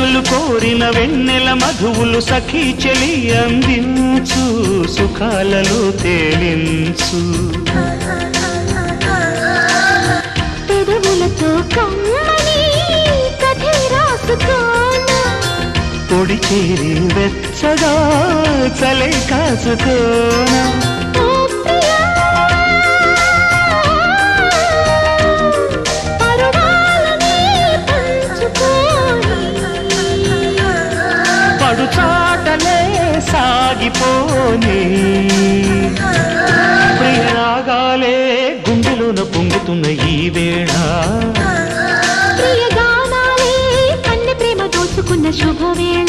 మనసులు కోరిన వెన్నెల మధువులు సఖీ చెలి అందించు సుఖాలలో తేలించు పెదవులతో కమ్మని కథే రాసుకోనా పొడి చేరి వెచ్చగా చలే కాసుకోనా చాటలే సాగిపోని ప్రియరాగాలే గుండెలోన పొంగుతున్న ఈ వేళ ప్రియగానాలే కన్నె ప్రేమ దోచుకున్న శుభవేళ